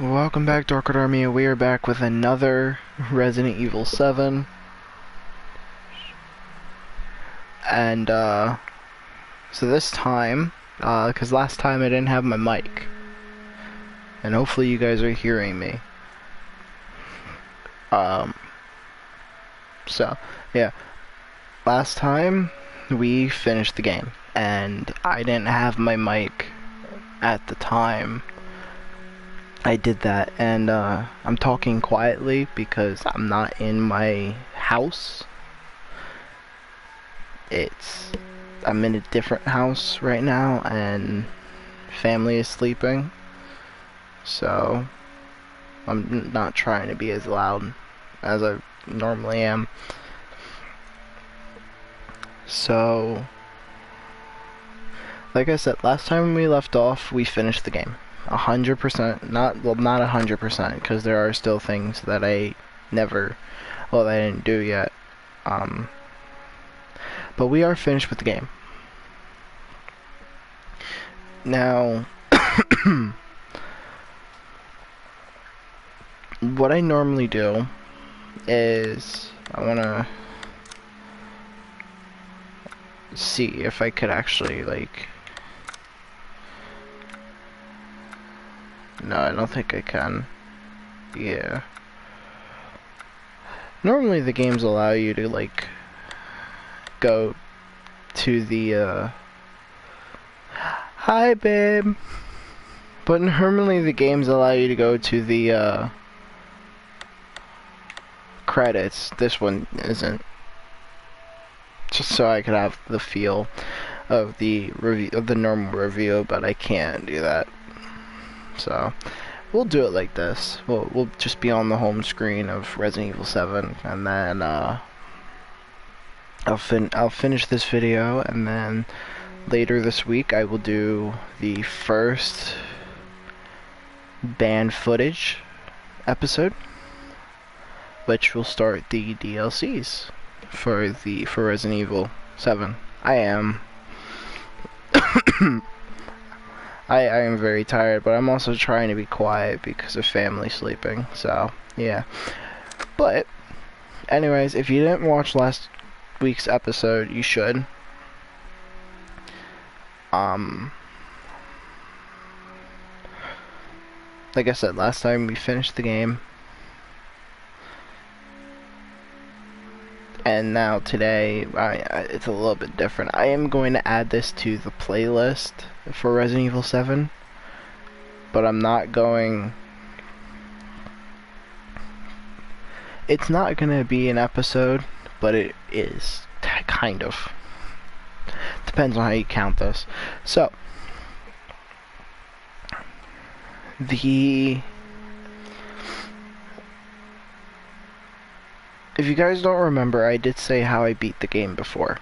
Welcome back, Dark Army. We are back with another Resident Evil 7. And, so this time, because last time I didn't have my mic. And hopefully you guys are hearing me. So, yeah. Last time, we finished the game. And I didn't have my mic at the time I did that, and I'm talking quietly because I'm not in my house. I'm in a different house right now, and family is sleeping, so I'm not trying to be as loud as I normally am. So, like I said, last time we left off, we finished the game. 100%, not 100%, because there are still things that I didn't do yet. But we are finished with the game. Now, what I normally do is, I want to see if I could actually, like, no, I don't think I can. Yeah. Normally the games allow you to, like, go to the, hi, babe! But normally the games allow you to go to the, credits. This one isn't. Just so I could have the feel of the review, of the normal review, but I can't do that. So, we'll do it like this. We'll just be on the home screen of Resident Evil 7, and then I'll finish this video, and then later this week I will do the first banned footage episode, which will start the DLCs for Resident Evil 7. I am very tired, but I'm also trying to be quiet because of family sleeping, so, yeah. But, anyways, if you didn't watch last week's episode, you should. Like I said, last time we finished the game. And now today, it's a little bit different. I am going to add this to the playlist for Resident Evil 7, but I'm not going... It's not going to be an episode, but it is, kind of. Depends on how you count this. So, if you guys don't remember, I did say how I beat the game before.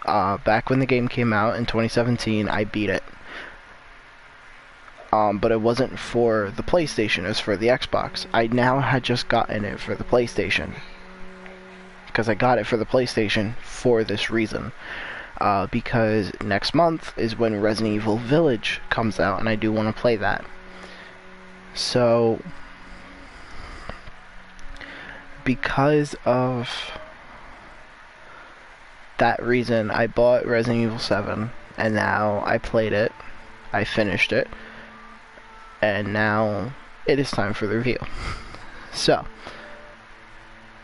Back when the game came out in 2017, I beat it. But it wasn't for the PlayStation, it was for the Xbox. I now had just gotten it for the PlayStation. Because I got it for the PlayStation for this reason. Because next month is when Resident Evil Village comes out, and I do want to play that. So, because of that reason, I bought Resident Evil 7, and now I played it, I finished it, and now it is time for the review. So,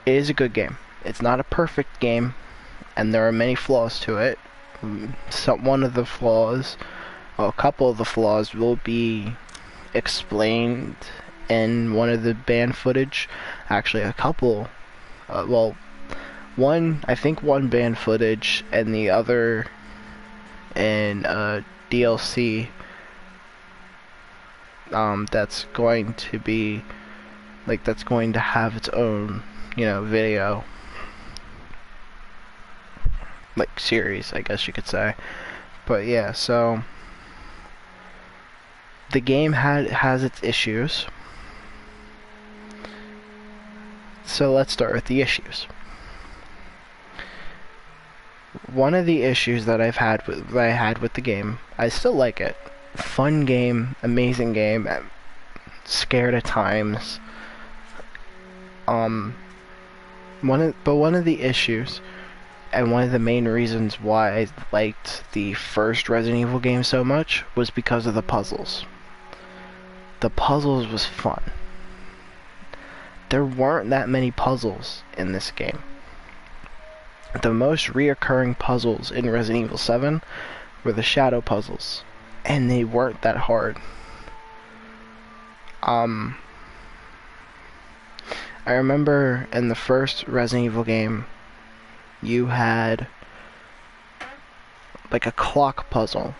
it is a good game. It's not a perfect game, and there are many flaws to it. One of the flaws, well, a couple of the flaws will be explained in one of the banned footage. Actually, a couple, well, I think one banned footage, and the other in DLC, that's going to be, like, that's going to have its own, video, like, series, I guess you could say. But yeah, so the game has its issues. So let's start with the issues. One of the issues that I had with the game, I still like it. Fun game, amazing game. scared at times. One of the issues, and one of the main reasons why I liked the first Resident Evil game so much, was because of the puzzles. The puzzles was fun. There weren't that many puzzles in this game. The most reoccurring puzzles in Resident Evil 7 were the shadow puzzles, and they weren't that hard. I remember in the first Resident Evil game, you had like a clock puzzle.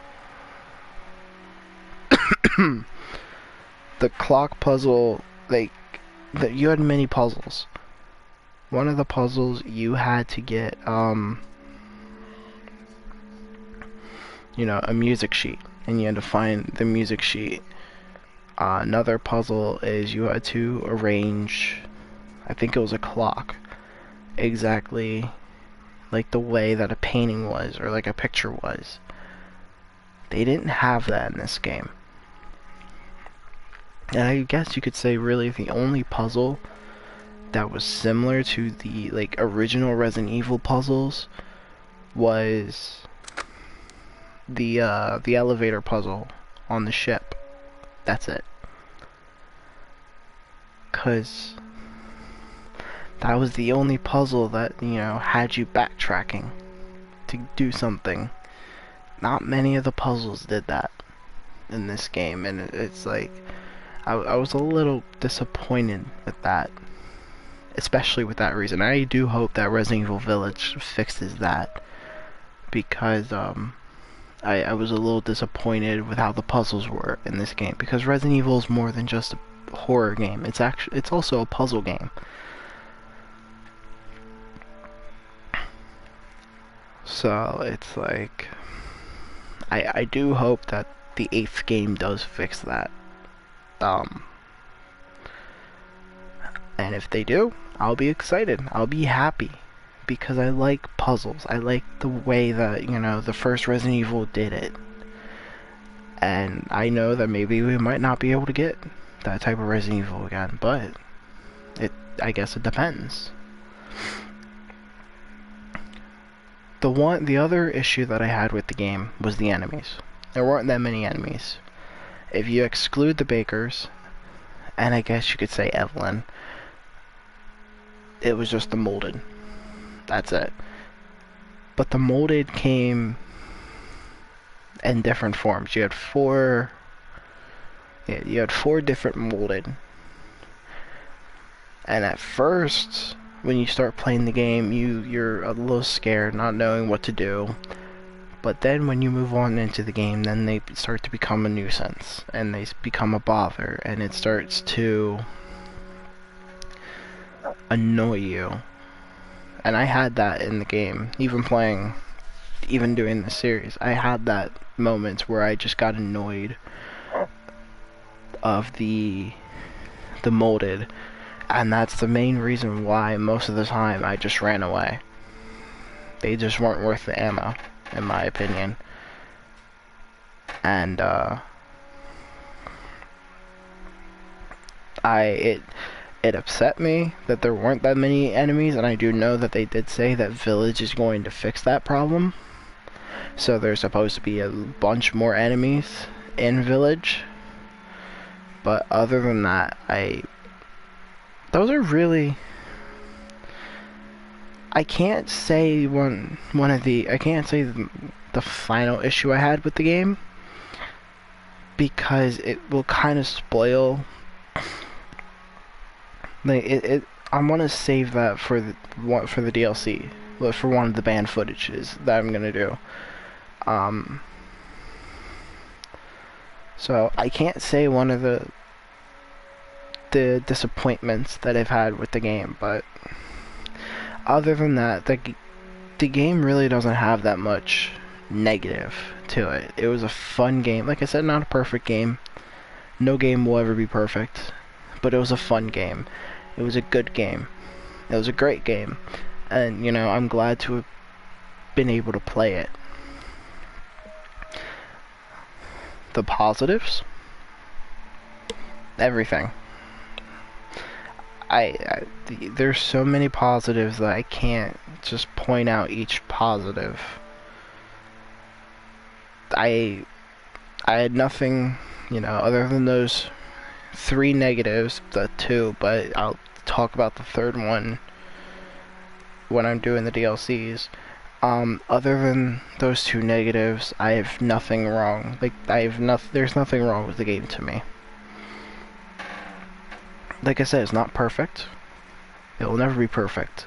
The clock puzzle, you had many puzzles. One of the puzzles you had to get, a music sheet, and you had to find the music sheet. Another puzzle is you had to arrange, I think it was a clock, exactly like the way that a painting was, or like a picture was. They didn't have that in this game. And I guess you could say really the only puzzle that was similar to the original Resident Evil puzzles was the elevator puzzle on the ship. That's it. 'Cause that was the only puzzle that, had you backtracking to do something. Not many of the puzzles did that in this game, and it's like I was a little disappointed with that, especially with that reason. I do hope that Resident Evil Village fixes that, because I was a little disappointed with how the puzzles were in this game, because Resident Evil is more than just a horror game. It's also a puzzle game. So it's like I do hope that the 8th game does fix that. And if they do, I'll be excited. I'll be happy, because I like puzzles. I like the way that, the first Resident Evil did it. And I know that maybe we might not be able to get that type of Resident Evil again, but I guess it depends. The other issue that I had with the game was the enemies. There weren't that many enemies. If you exclude the bakers, and I guess you could say Evelyn, it was just the molded. That's it. But the molded came in different forms. You had four different molded. And at first, when you start playing the game, you're a little scared, not knowing what to do. But then when you move on into the game, then they start to become a nuisance, and they become a bother, and it starts to annoy you. And I had that in the game, even doing the series. I had that moments where I just got annoyed of the molded, and that's the main reason why most of the time I just ran away. They just weren't worth the ammo, in my opinion. And it upset me that there weren't that many enemies, and I do know that they did say that Village is going to fix that problem. So there's supposed to be a bunch more enemies in Village. But other than that, those are really, I can't say I can't say the final issue I had with the game, because it will kind of spoil. I want to save that for the DLC, for one of the banned footages that I'm gonna do. So I can't say one of the disappointments that I've had with the game, but other than that, the game really doesn't have that much negative to it. It was a fun game. Like I said, not a perfect game. No game will ever be perfect, but it was a fun game. It was a good game. It was a great game, and I'm glad to have been able to play it. The positives, everything. There's so many positives that I can't just point out each positive. I had nothing, other than those 3 negatives, the 2, but I'll talk about the third one when I'm doing the DLCs. Other than those 2 negatives, I have nothing wrong. There's nothing wrong with the game to me. Like I said, it's not perfect. It will never be perfect.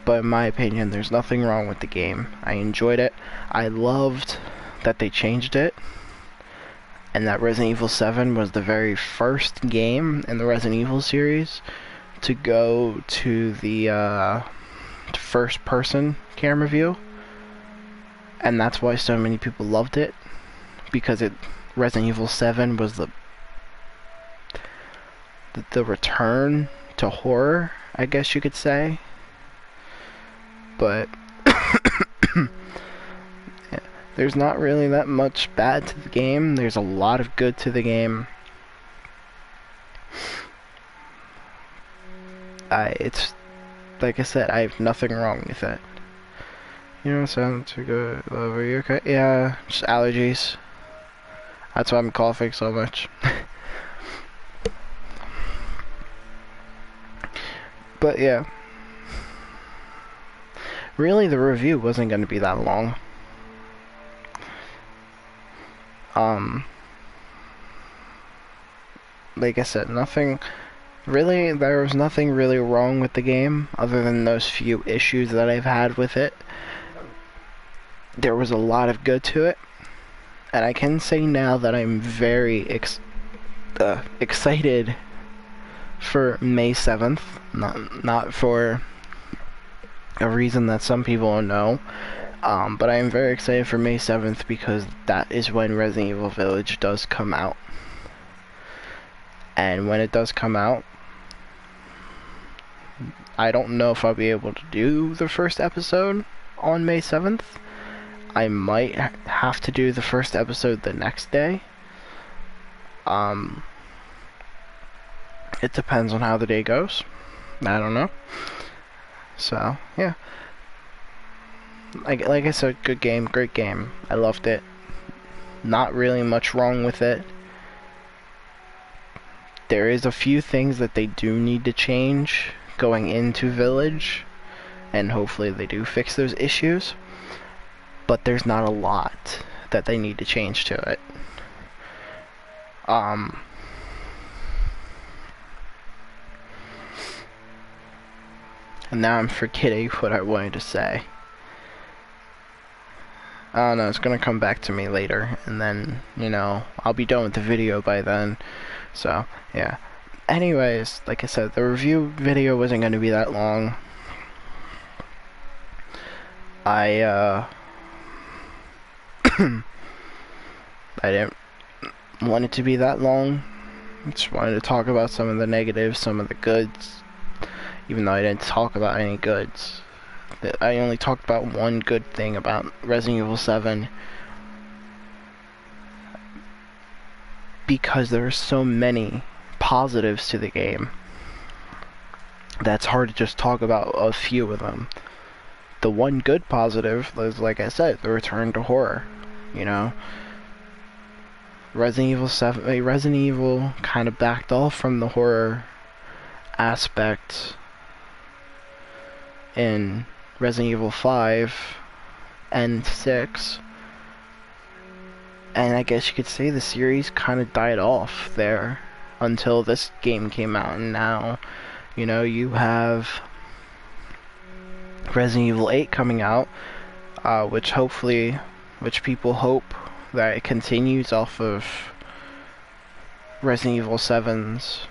But in my opinion, there's nothing wrong with the game. I enjoyed it. I loved that they changed it, and that Resident Evil 7 was the very first game in the Resident Evil series to go to the first-person camera view, and that's why so many people loved it, because Resident Evil 7 was the return to horror, I guess you could say. But yeah, there's not really that much bad to the game. There's a lot of good to the game. It's like I said, I have nothing wrong with it. You don't sound too good. Love, are you okay? Yeah, just allergies. That's why I'm coughing so much. But yeah, really the review wasn't going to be that long. Like I said, there was nothing really wrong with the game other than those few issues that I've had with it. There was a lot of good to it, and I can say now that I'm very excited for May 7th, not for a reason that some people don't know, but I am very excited for May 7th because that is when Resident Evil Village does come out. And when it does come out, I don't know if I'll be able to do the first episode on May 7th. I might have to do the first episode the next day. It depends on how the day goes. I don't know. So, yeah. Like I said, good game, great game. I loved it. Not really much wrong with it. There is a few things that they do need to change going into Village, and hopefully they do fix those issues. But there's not a lot that they need to change to it. And now I'm forgetting what I wanted to say. I don't know, it's gonna come back to me later, and then, I'll be done with the video by then. So, yeah. Anyways, like I said, the review video wasn't gonna be that long. I didn't want it to be that long. I just wanted to talk about some of the negatives, some of the goods. Even though I didn't talk about any goods. I only talked about one good thing about Resident Evil 7. Because there are so many positives to the game. That's hard to just talk about a few of them. The one good positive was, like I said, the return to horror. Resident Evil kind of backed off from the horror aspect in Resident Evil 5 and 6, and I guess you could say the series kind of died off there until this game came out, and now you have Resident Evil 8 coming out, which people hope that it continues off of Resident Evil 7's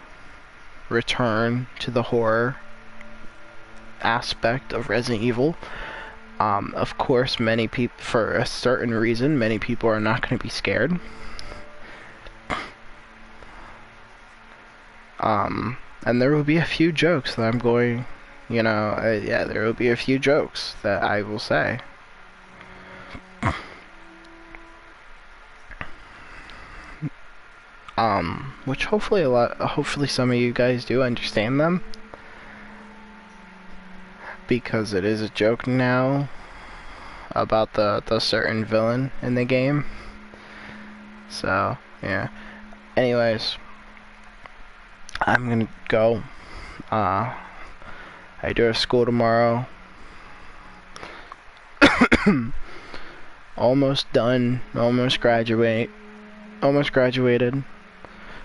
return to the horror aspect of Resident Evil. Of course, many people, for a certain reason, many people are not going to be scared. And there will be a few jokes that I'm going, yeah, there will be a few jokes that I will say. which hopefully some of you guys do understand them, because it is a joke now about the certain villain in the game. So yeah. Anyways, I'm gonna go. I do have school tomorrow. Almost done. Almost graduated.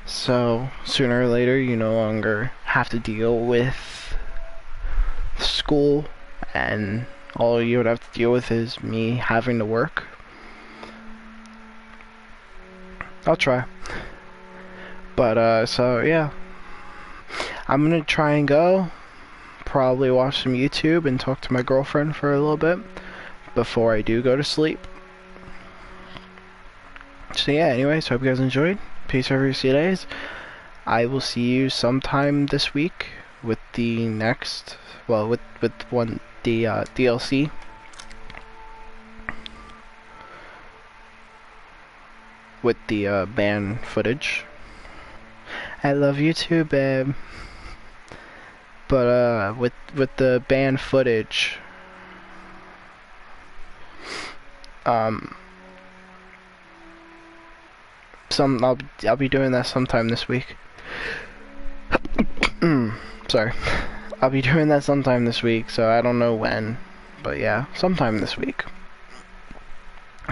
So sooner or later, you no longer have to deal with school, and all you would have to deal with is me having to work. I'll try. But so yeah, I'm gonna try and go. Probably watch some YouTube and talk to my girlfriend for a little bit before I do go to sleep. So yeah, anyways, hope you guys enjoyed. Peace over your days. I will see you sometime this week with the next, well, with one the DLC. With the band footage. I love you too, babe. But with the band footage, I'll be doing that sometime this week. Sorry. I'll be doing that sometime this week, so I don't know when, but yeah, sometime this week.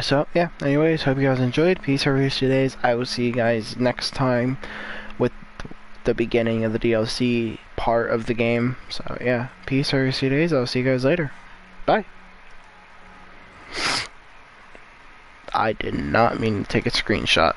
So yeah, anyways, hope you guys enjoyed. Peace over days. I will see you guys next time with the beginning of the DLC part of the game. So yeah, peace over days. I'll see you guys later. Bye. I did not mean to take a screenshot.